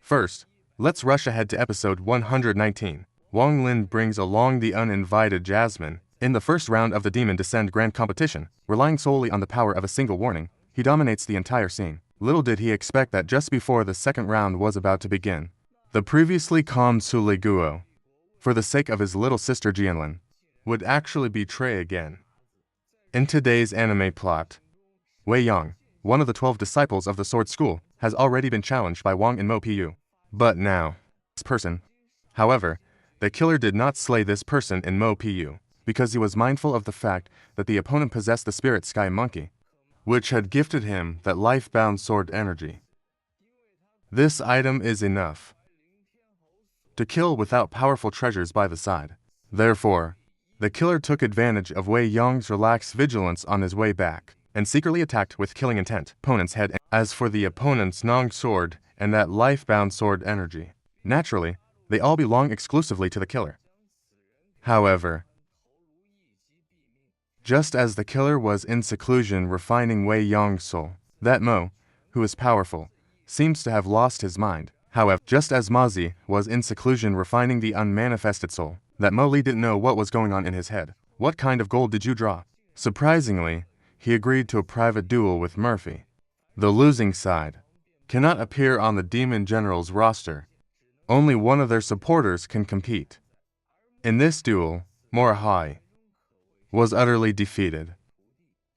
First, let's rush ahead to episode 119. Wang Lin brings along the uninvited Jasmine. In the first round of the Demon Descend Grand Competition, relying solely on the power of a single warning, he dominates the entire scene. Little did he expect that just before the second round was about to begin, the previously calm Sule Guo, for the sake of his little sister Jianlin, would actually betray again. In today's anime plot, Wei Yang, one of the 12 disciples of the Sword School, has already been challenged by Wang and Mo Pu. But now, this person. However, the killer did not slay this person in Mo Pu, because he was mindful of the fact that the opponent possessed the spirit Sky Monkey, which had gifted him that life-bound sword energy. This item is enough to kill without powerful treasures by the side. Therefore, the killer took advantage of Wei Yang's relaxed vigilance on his way back, and secretly attacked with killing intent opponent's head. As for the opponent's Nong sword and that life-bound sword energy, naturally, they all belong exclusively to the killer. However, just as the killer was in seclusion refining Wei Yang's soul, that Mo, who is powerful, seems to have lost his mind. However, just as Mazi was in seclusion refining the unmanifested soul, that Mo Li didn't know what was going on in his head. What kind of gold did you draw? Surprisingly, he agreed to a private duel with Murphy. The losing side cannot appear on the Demon General's roster. Only one of their supporters can compete. In this duel, Morihei was utterly defeated.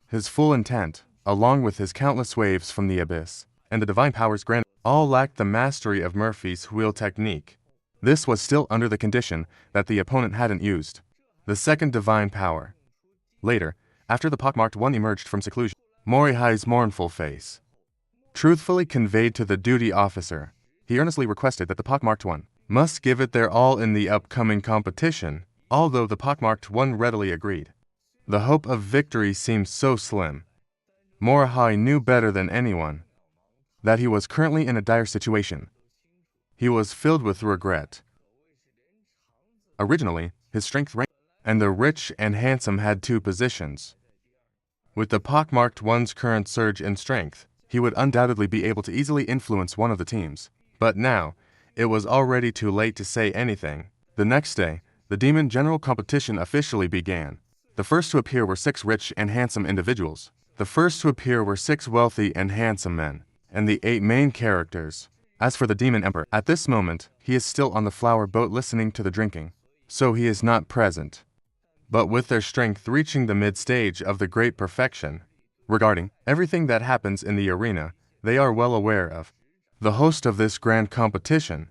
His full intent, along with his countless waves from the abyss, and the divine powers granted, all lacked the mastery of Murphy's wheel technique. This was still under the condition that the opponent hadn't used the second divine power. Later, after the pockmarked one emerged from seclusion, Morihei's mournful face truthfully conveyed to the duty officer. He earnestly requested that the pockmarked one must give it their all in the upcoming competition, although the pockmarked one readily agreed. The hope of victory seemed so slim. Morihei knew better than anyone that he was currently in a dire situation. He was filled with regret. Originally, his strength ranked, and the rich and handsome had two positions. With the pockmarked one's current surge in strength, he would undoubtedly be able to easily influence one of the teams. But now, it was already too late to say anything. The next day, the Demon General competition officially began. The first to appear were 6 rich and handsome individuals. The first to appear were 6 wealthy and handsome men, and the 8 main characters. As for the Demon Emperor, at this moment, he is still on the flower boat listening to the drinking, so he is not present. But with their strength reaching the mid-stage of the great perfection, regarding everything that happens in the arena, they are well aware of. The host of this grand competition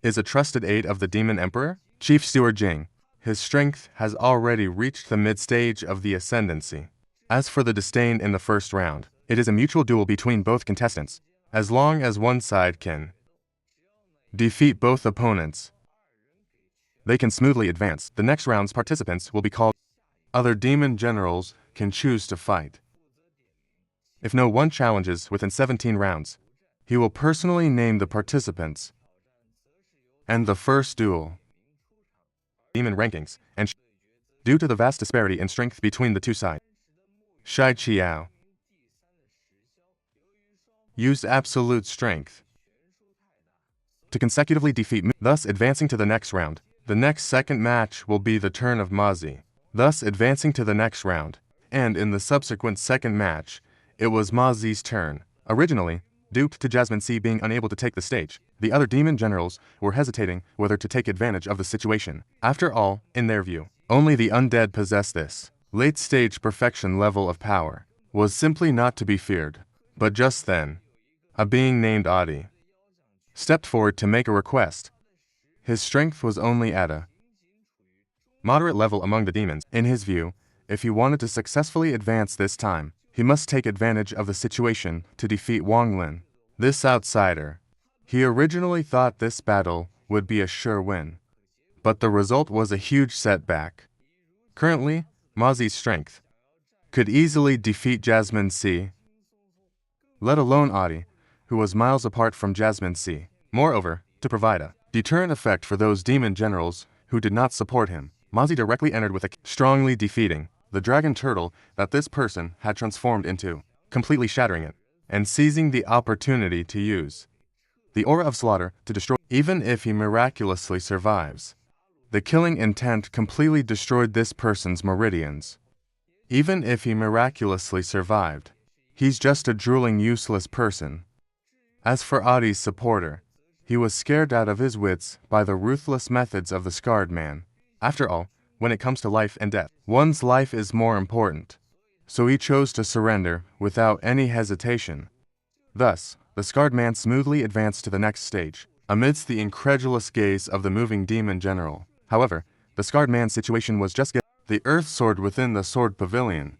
is a trusted aide of the Demon Emperor, Chief Steward Jing. His strength has already reached the mid-stage of the ascendancy. As for the disdain in the first round, it is a mutual duel between both contestants. As long as one side can defeat both opponents, they can smoothly advance. The next round's participants will be called. Other demon generals can choose to fight. If no one challenges within 17 rounds, he will personally name the participants. And the first duel. Demon rankings, and due to the vast disparity in strength between the two sides, Shai Qiao used absolute strength to consecutively defeat Mu, thus advancing to the next round. The next second match will be the turn of Mazi, thus advancing to the next round, and in the subsequent second match, it was Mazi's turn. Originally, due to Jasmine C being unable to take the stage, the other demon generals were hesitating whether to take advantage of the situation. After all, in their view, only the undead possess this late-stage perfection level of power, was simply not to be feared. But just then, a being named Adi stepped forward to make a request. His strength was only at a moderate level among the demons. In his view, if he wanted to successfully advance this time, he must take advantage of the situation to defeat Wang Lin. This outsider, he originally thought this battle would be a sure win, but the result was a huge setback. Currently, Mazi's strength could easily defeat Jasmine C, let alone Adi, who was miles apart from Jasmine C. Moreover, to provide a deterrent effect for those demon generals who did not support him, Mazi directly entered with a strongly defeating the dragon turtle that this person had transformed into, completely shattering it, and seizing the opportunity to use the aura of slaughter to destroy, even if he miraculously survives. The killing intent completely destroyed this person's meridians. Even if he miraculously survived, he's just a drooling, useless person. As for Adi's supporter, he was scared out of his wits by the ruthless methods of the scarred man. After all, when it comes to life and death, one's life is more important. So he chose to surrender without any hesitation. Thus, the scarred man smoothly advanced to the next stage, amidst the incredulous gaze of the moving demon general. However, the scarred man's situation was just the earth sword within the sword pavilion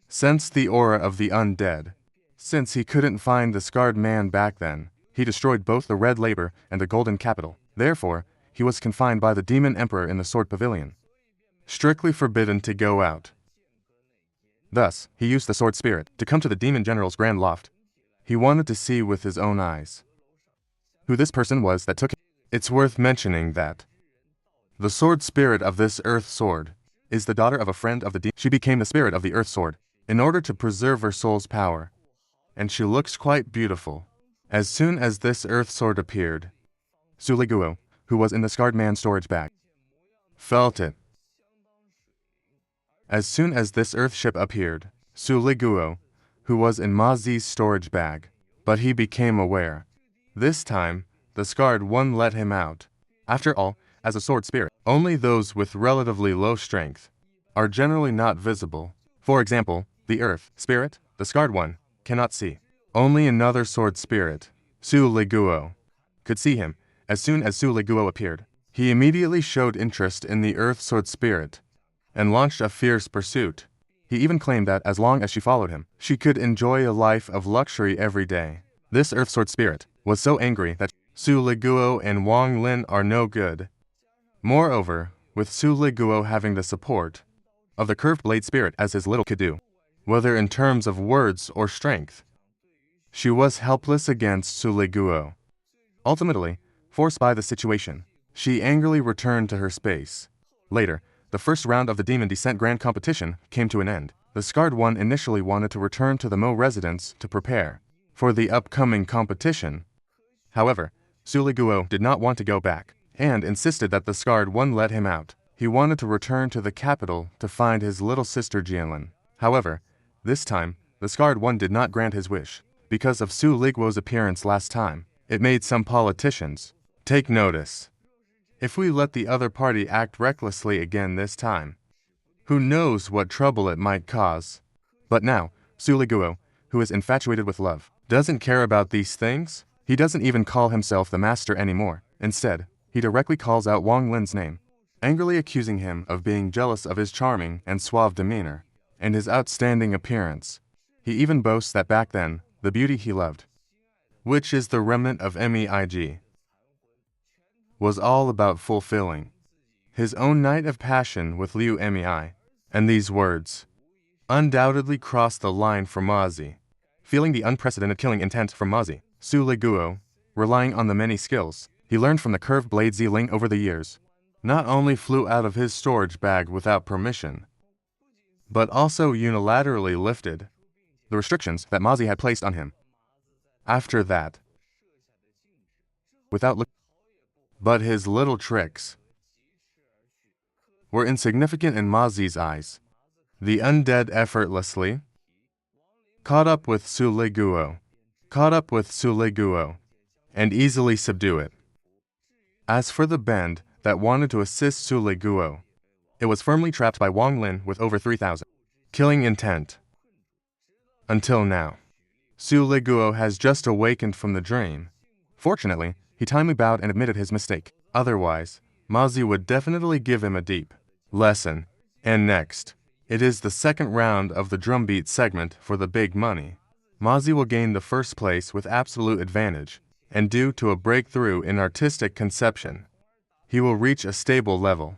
sensed the aura of the undead. Since he couldn't find the scarred man back then, he destroyed both the red labor and the golden capital. Therefore, he was confined by the demon emperor in the sword pavilion, strictly forbidden to go out. Thus, he used the sword spirit to come to the demon general's grand loft. He wanted to see with his own eyes who this person was that took him. It's worth mentioning that the sword spirit of this earth sword is the daughter of a friend of the demon. She became the spirit of the earth sword in order to preserve her soul's power, and she looks quite beautiful. As soon as this earth sword appeared, Su Liguo, who was in the scarred man's storage bag, felt it. As soon as this earth ship appeared, Su Liguo, who was in Ma Zi's storage bag, but he became aware. This time, the scarred one let him out. After all, as a sword spirit, only those with relatively low strength are generally not visible. For example, the earth spirit, the scarred one, cannot see. Only another sword spirit, Su Liguo, could see him. As soon as Su Liguo appeared, he immediately showed interest in the earth sword spirit and launched a fierce pursuit. He even claimed that as long as she followed him, she could enjoy a life of luxury every day. This earth sword spirit was so angry that Su Liguo and Wang Lin are no good. Moreover, with Su Liguo having the support of the curved blade spirit as his little could do, whether in terms of words or strength, she was helpless against Su Liguo. Ultimately, forced by the situation, she angrily returned to her space. Later, the first round of the Demon Descent Grand Competition came to an end. The scarred one initially wanted to return to the Mo residence to prepare for the upcoming competition. However, Su Liguo did not want to go back, and insisted that the scarred one let him out. He wanted to return to the capital to find his little sister Jianlin. However, this time, the scarred one did not grant his wish. Because of Su Liguo's appearance last time, it made some politicians take notice. If we let the other party act recklessly again this time, who knows what trouble it might cause? But now, Su Liguo, who is infatuated with love, doesn't care about these things. He doesn't even call himself the master anymore. Instead, he directly calls out Wang Lin's name, angrily accusing him of being jealous of his charming and suave demeanor and his outstanding appearance. He even boasts that back then, the beauty he loved, which is the remnant of Meig, was all about fulfilling his own night of passion with Liu Mei, and these words undoubtedly crossed the line for Ma Zi. Feeling the unprecedented killing intent from Ma Zi, Su Liguo, relying on the many skills he learned from the curved blade Ziling over the years, not only flew out of his storage bag without permission, but also unilaterally lifted the restrictions that Ma Zi had placed on him. After that, without looking, but his little tricks were insignificant in Ma Zi's eyes. The undead effortlessly caught up with Su Liguo, and easily subdue it. As for the band that wanted to assist Su Liguo, it was firmly trapped by Wang Lin with over 3,000 killing intent. Until now, Su Liguo has just awakened from the dream. Fortunately, he timely bowed and admitted his mistake. Otherwise, Ma Zi would definitely give him a deep lesson. And next, it is the second round of the drumbeat segment for the big money. Ma Zi will gain the first place with absolute advantage, and due to a breakthrough in artistic conception, he will reach a stable level.